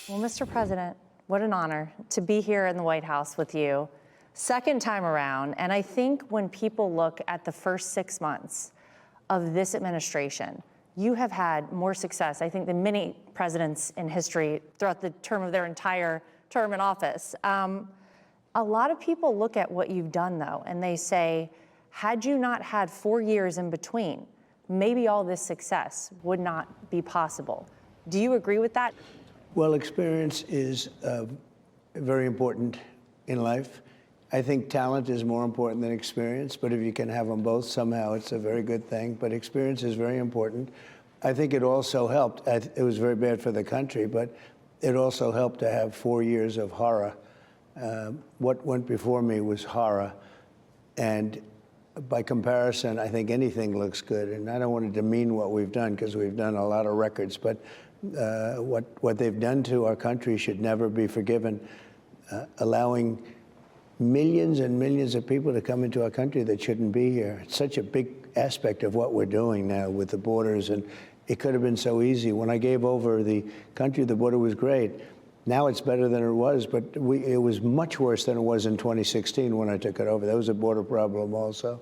Well, Mr. President, what an honor to be here in the White House with you, second time around. And I think when people look at the first 6 months of this administration, you have had more success, I think, than many presidents in history throughout the term of their entire term in office. A lot of people look at what you've done, though, and they say, had you not had 4 years in between, maybe all this success would not be possible. Do you agree with that? Well, experience is very important in life. I think talent is more important than experience, but if you can have them both, somehow it's a very good thing. But experience is very important. I think it also helped. It was very bad for the country, but it also helped to have 4 years of horror. What went before me was horror. And by comparison, I think anything looks good. And I don't want to demean what we've done, because we've done a lot of records, but what they've done to our country should never be forgiven. Allowing millions and millions of people to come into our country that shouldn't be here. It's such a big aspect of what we're doing now with the borders, and it could have been so easy. When I gave over the country, the border was great. Now it's better than it was, but it was much worse than it was in 2016 when I took it over. That was a border problem also.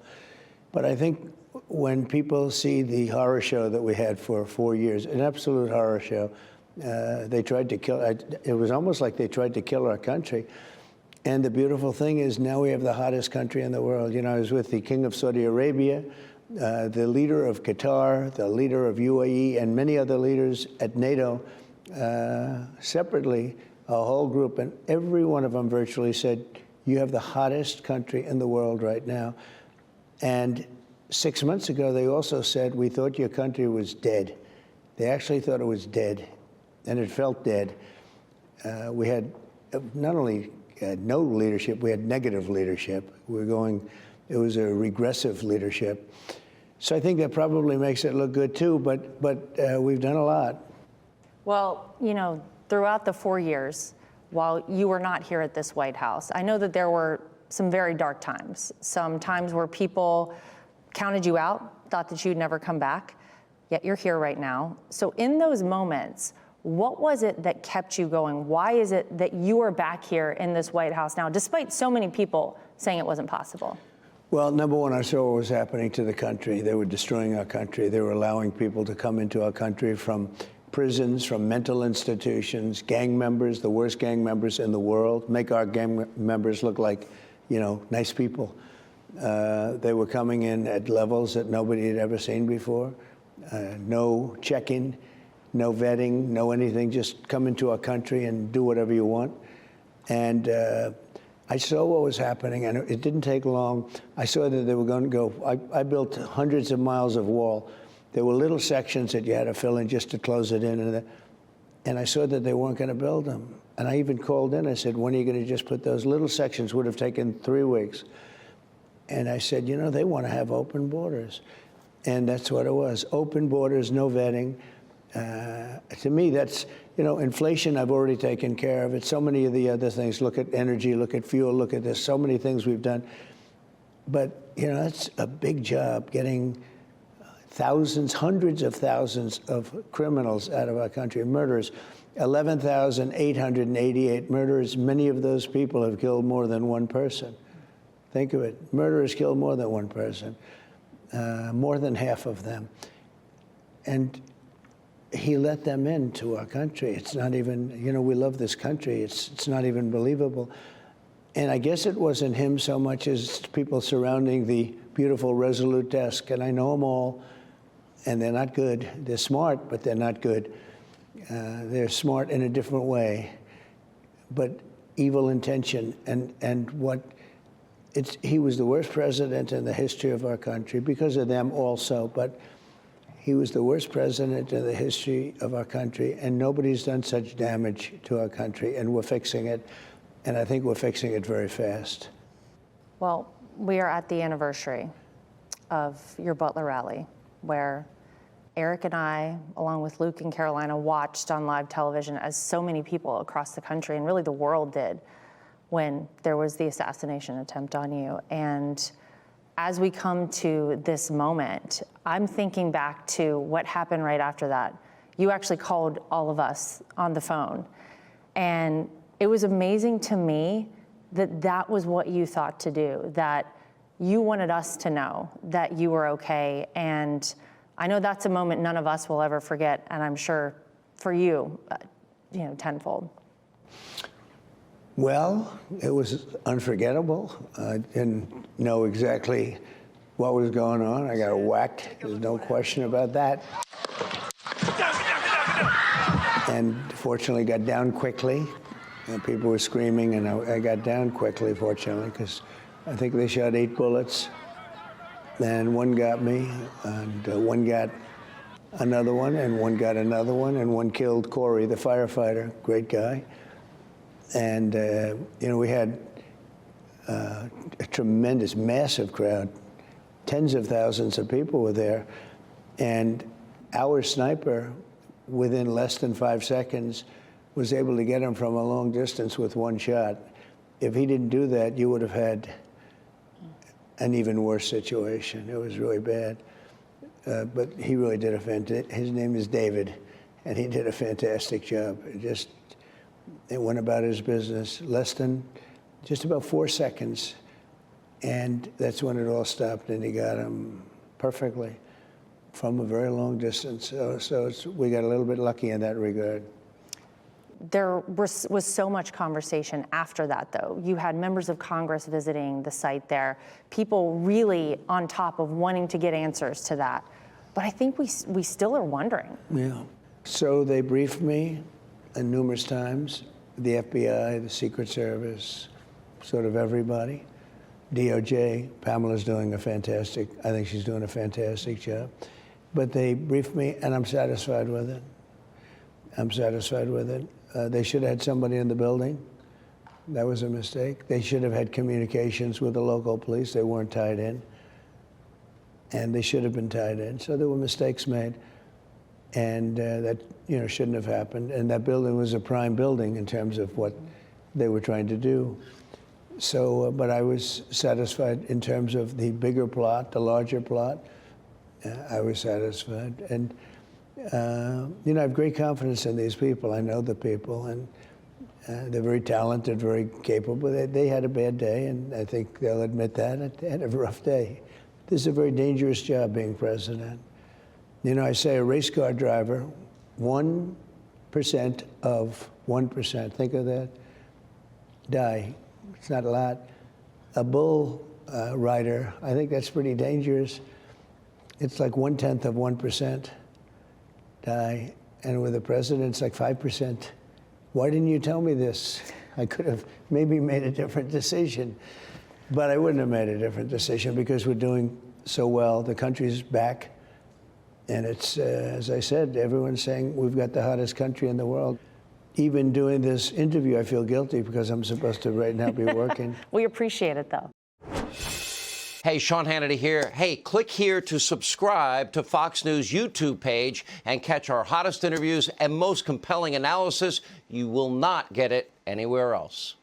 But I think when people see the horror show that we had for 4 years, an absolute horror show, they tried to kill, it was almost like they tried to kill our country. And the beautiful thing is now we have the hottest country in the world. You know, I was with the King of Saudi Arabia, the leader of Qatar, the leader of UAE, and many other leaders at NATO, separately, a whole group, and every one of them virtually said, you have the hottest country in the world right now. And 6 months ago, they also said, we thought your country was dead. They actually thought it was dead, and it felt dead. We had not only no leadership, we had negative leadership. It was a regressive leadership. So I think that probably makes it look good too, but we've done a lot. Well, you know, throughout the 4 years, while you were not here at this White House, I know that there were some very dark times, some times where people counted you out, thought that you'd never come back, yet you're here right now. So in those moments, what was it that kept you going? Why is it that you are back here in this White House now, despite so many people saying it wasn't possible? Well, number one, I saw what was happening to the country. They were destroying our country. They were allowing people to come into our country from prisons, from mental institutions, gang members, the worst gang members in the world, make our gang members look like, you know, nice people. They were coming in at levels that nobody had ever seen before. No check-in, no vetting, no anything, just come into our country and do whatever you want. And I saw what was happening, and it didn't take long. I saw that they were going to go, I built hundreds of miles of wall. There were little sections that you had to fill in just to close it in. And I saw that they weren't going to build them. And I even called in, I said, when are you going to just put those little sections? Would have taken 3 weeks. And I said, you know, they want to have open borders. And that's what it was, open borders, no vetting. To me, that's, you know, inflation I've already taken care of it. So many of the other things, look at energy, look at fuel, look at this, so many things we've done. But, you know, that's a big job, getting thousands, hundreds of thousands of criminals out of our country, murderers. 11,888 murderers. Many of those people have killed more than one person. Think of it. Murderers kill more than one person, more than half of them. And he let them into our country. It's not even, you know, we love this country. It's not even believable. And I guess it wasn't him so much as people surrounding the beautiful Resolute desk. And I know them all, and they're not good. They're smart, but they're not good. They're smart in a different way, but evil intention. And he was the worst president in the history of our country, because of them also, but he was the worst president in the history of our country, and nobody's done such damage to our country, and we're fixing it, and I think we're fixing it very fast. Well, we are at the anniversary of your Butler rally, where Eric and I, along with Luke and Carolina, watched on live television as so many people across the country, and really the world did, when there was the assassination attempt on you. And as we come to this moment, I'm thinking back to what happened right after that. You actually called all of us on the phone. And it was amazing to me that that was what you thought to do, that you wanted us to know that you were okay. And I know that's a moment none of us will ever forget, and I'm sure for you, tenfold. Well, it was unforgettable. I didn't know exactly what was going on. I got whacked. There's no question about that. And fortunately got down quickly. And people were screaming, and I got down quickly, fortunately, because I think they shot 8 bullets. And one got me, and one got another one, and one got another one, and one killed Corey, the firefighter, great guy. And, we had a tremendous, massive crowd. Tens of thousands of people were there. And our sniper, within less than 5 seconds, was able to get him from a long distance with one shot. If he didn't do that, you would have had an even worse situation. It was really bad. But he really did his name is David, and he did a fantastic job. It went about his business just about 4 seconds. And that's when it all stopped, and he got him perfectly from a very long distance. So we got a little bit lucky in that regard. There was so much conversation after that, though. You had members of Congress visiting the site there, people really on top of wanting to get answers to that. But I think we still are wondering. Yeah. So they briefed me numerous times, the FBI, the Secret Service, sort of everybody. DOJ, Pamela's doing I think she's doing a fantastic job. But they briefed me, and I'm satisfied with it. They should have had somebody in the building. That was a mistake. They should have had communications with the local police. They weren't tied in. And they should have been tied in. So there were mistakes made. And that shouldn't have happened. And that building was a prime building in terms of what they were trying to do. So, but I was satisfied in terms of the bigger plot, the larger plot. I was satisfied. And I have great confidence in these people. I know the people, and they're very talented, very capable. They had a bad day, and I think they'll admit that. They had a rough day. This is a very dangerous job, being president. I say a race car driver, 1% of 1%, think of that, die. It's not a lot. A bull rider, I think that's pretty dangerous. It's like 1/10 of 1%. Die, and with the president, it's like 5%. Why didn't you tell me this? I could have maybe made a different decision, but I wouldn't have made a different decision because we're doing so well. The country's back, and it's, as I said, everyone's saying we've got the hottest country in the world. Even doing this interview, I feel guilty because I'm supposed to right now be working. We appreciate it, though. Hey, Sean Hannity here. Hey, click here to subscribe to Fox News YouTube page and catch our hottest interviews and most compelling analysis. You will not get it anywhere else.